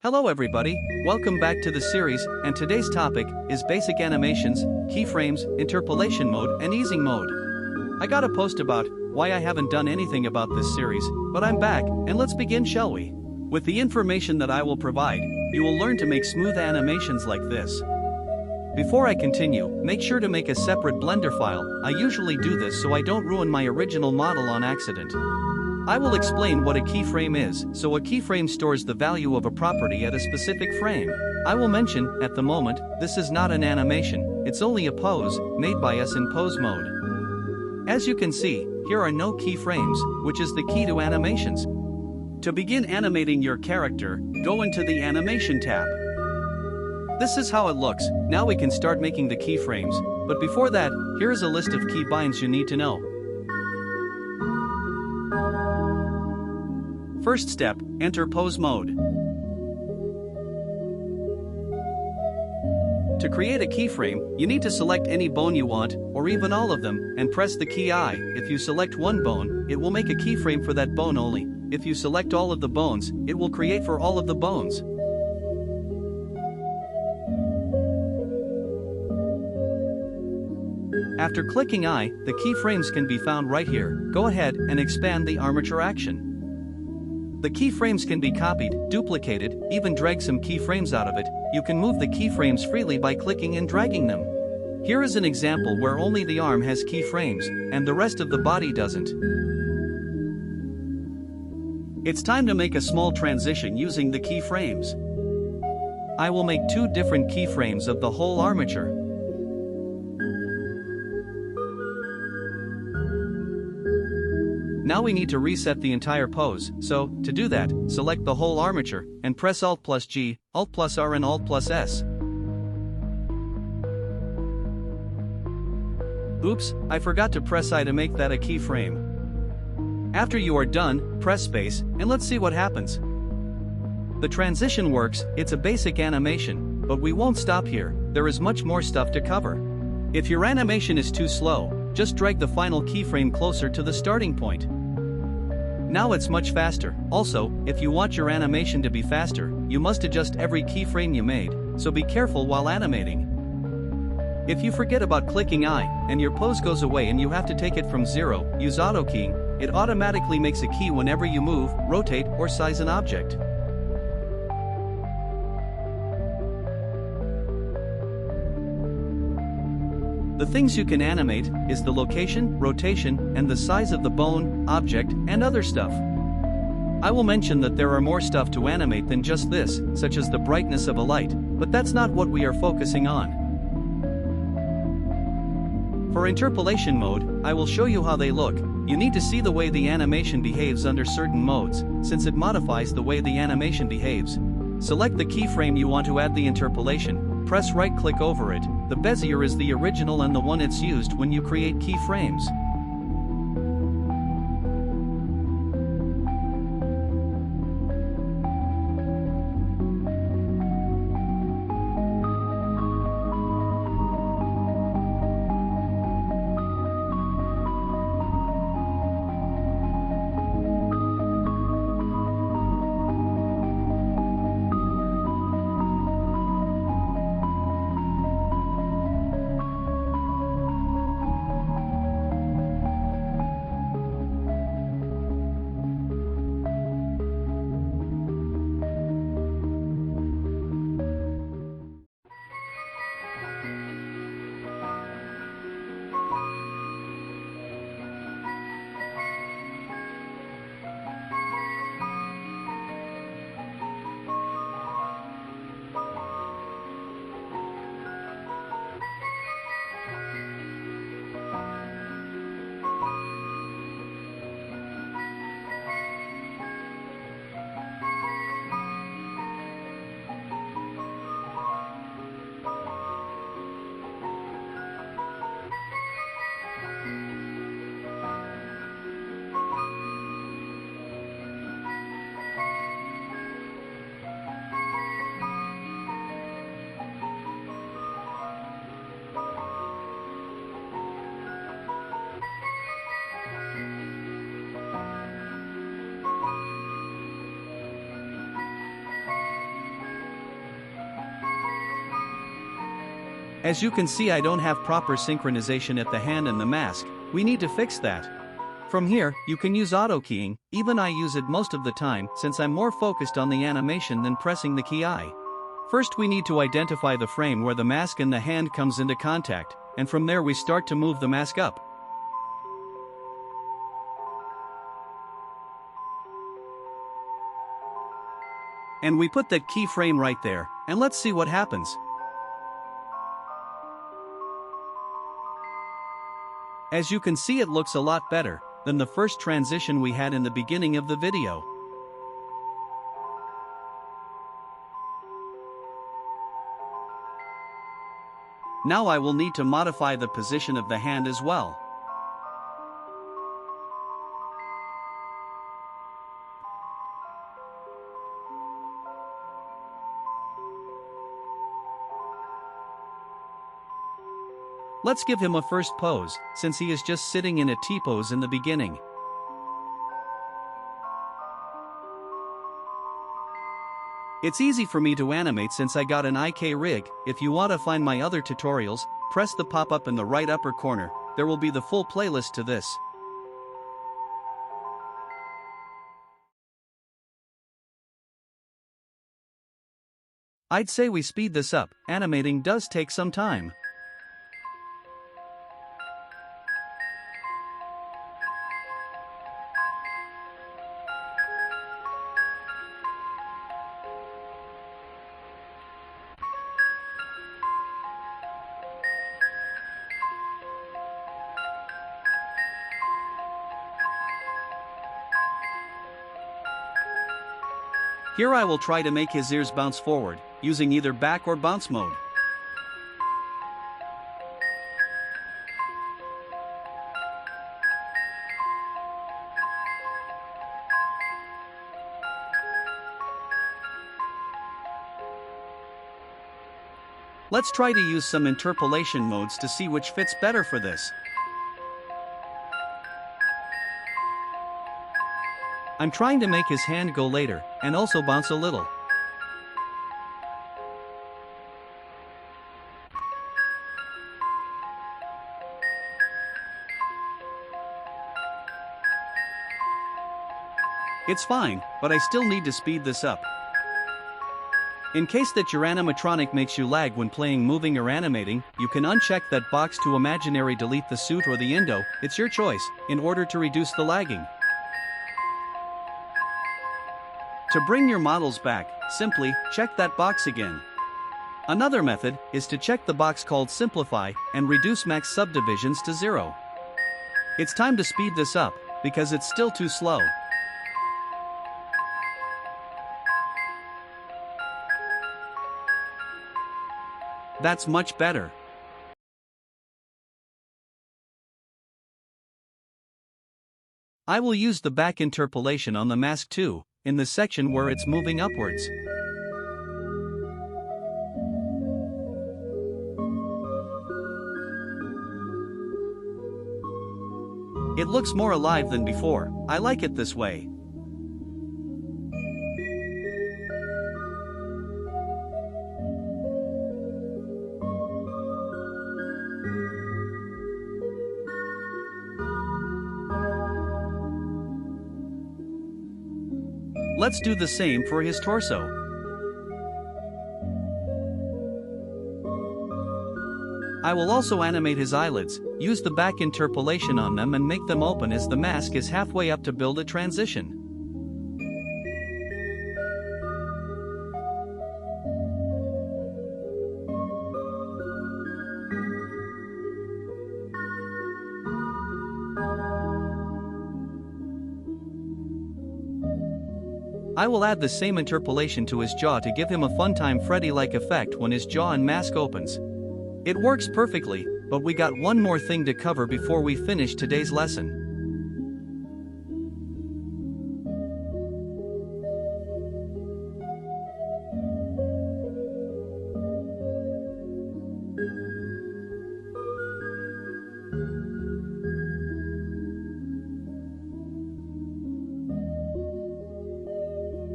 Hello everybody, welcome back to the series, and today's topic is basic animations, keyframes, interpolation mode, and easing mode. I got a post about why I haven't done anything about this series, but I'm back, and let's begin, shall we? With the information that I will provide, you will learn to make smooth animations like this. Before I continue, make sure to make a separate Blender file. I usually do this so I don't ruin my original model on accident. I will explain what a keyframe is. So a keyframe stores the value of a property at a specific frame. I will mention, at the moment, this is not an animation, it's only a pose, made by us in pose mode. As you can see, here are no keyframes, which is the key to animations. To begin animating your character, go into the Animation tab. This is how it looks. Now we can start making the keyframes, but before that, here is a list of keybinds you need to know. First step, enter pose mode. To create a keyframe, you need to select any bone you want, or even all of them, and press the key I. If you select one bone, it will make a keyframe for that bone only. If you select all of the bones, it will create for all of the bones. After clicking I, the keyframes can be found right here. Go ahead and expand the armature action. The keyframes can be copied, duplicated, even drag some keyframes out of it. You can move the keyframes freely by clicking and dragging them. Here is an example where only the arm has keyframes, and the rest of the body doesn't. It's time to make a small transition using the keyframes. I will make two different keyframes of the whole armature. Now we need to reset the entire pose, so, to do that, select the whole armature, and press Alt plus G, Alt plus R and Alt plus S. Oops, I forgot to press I to make that a keyframe. After you are done, press space, and let's see what happens. The transition works. It's a basic animation, but we won't stop here, there is much more stuff to cover. If your animation is too slow, just drag the final keyframe closer to the starting point. Now it's much faster. Also, if you want your animation to be faster, you must adjust every keyframe you made, so be careful while animating. If you forget about clicking I, and your pose goes away and you have to take it from zero, use auto keying. It automatically makes a key whenever you move, rotate, or size an object. The things you can animate is the location, rotation, and the size of the bone, object, and other stuff. I will mention that there are more stuff to animate than just this, such as the brightness of a light, but that's not what we are focusing on. For interpolation mode, I will show you how they look. You need to see the way the animation behaves under certain modes, since it modifies the way the animation behaves. Select the keyframe you want to add the interpolation. Press right-click over it. The Bezier is the original and the one it's used when you create keyframes. As you can see, I don't have proper synchronization at the hand and the mask. We need to fix that. From here, you can use auto keying, even I use it most of the time since I'm more focused on the animation than pressing the key I. First we need to identify the frame where the mask and the hand comes into contact, and from there we start to move the mask up. And we put that keyframe right there, and let's see what happens. As you can see, it looks a lot better than the first transition we had in the beginning of the video. Now I will need to modify the position of the hand as well. Let's give him a first pose, since he is just sitting in a T-pose in the beginning. It's easy for me to animate since I got an IK rig. If you want to find my other tutorials, press the pop-up in the right upper corner, there will be the full playlist to this. I'd say we speed this up, animating does take some time. Here I will try to make his ears bounce forward, using either back or bounce mode. Let's try to use some interpolation modes to see which fits better for this. I'm trying to make his hand go later, and also bounce a little. It's fine, but I still need to speed this up. In case that your animatronic makes you lag when playing, moving or animating, you can uncheck that box to imaginary delete the suit or the indo, it's your choice, in order to reduce the lagging. To bring your models back, simply check that box again. Another method is to check the box called Simplify and reduce max subdivisions to 0. It's time to speed this up, because it's still too slow. That's much better. I will use the back interpolation on the mask too, in the section where it's moving upwards. It looks more alive than before. I like it this way. Let's do the same for his torso. I will also animate his eyelids, use the back interpolation on them and make them open as the mask is halfway up to build a transition. I will add the same interpolation to his jaw to give him a Funtime Freddy-like effect when his jaw and mask opens. It works perfectly, but we got one more thing to cover before we finish today's lesson.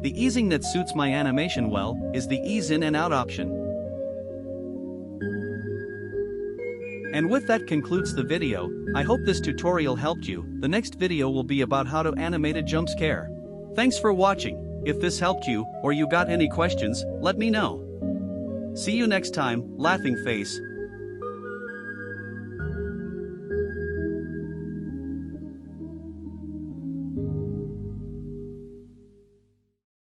The easing that suits my animation well is the ease in and out option. And with that concludes the video. I hope this tutorial helped you. The next video will be about how to animate a jump scare. Thanks for watching. If this helped you, or you got any questions, let me know. See you next time, laughing face.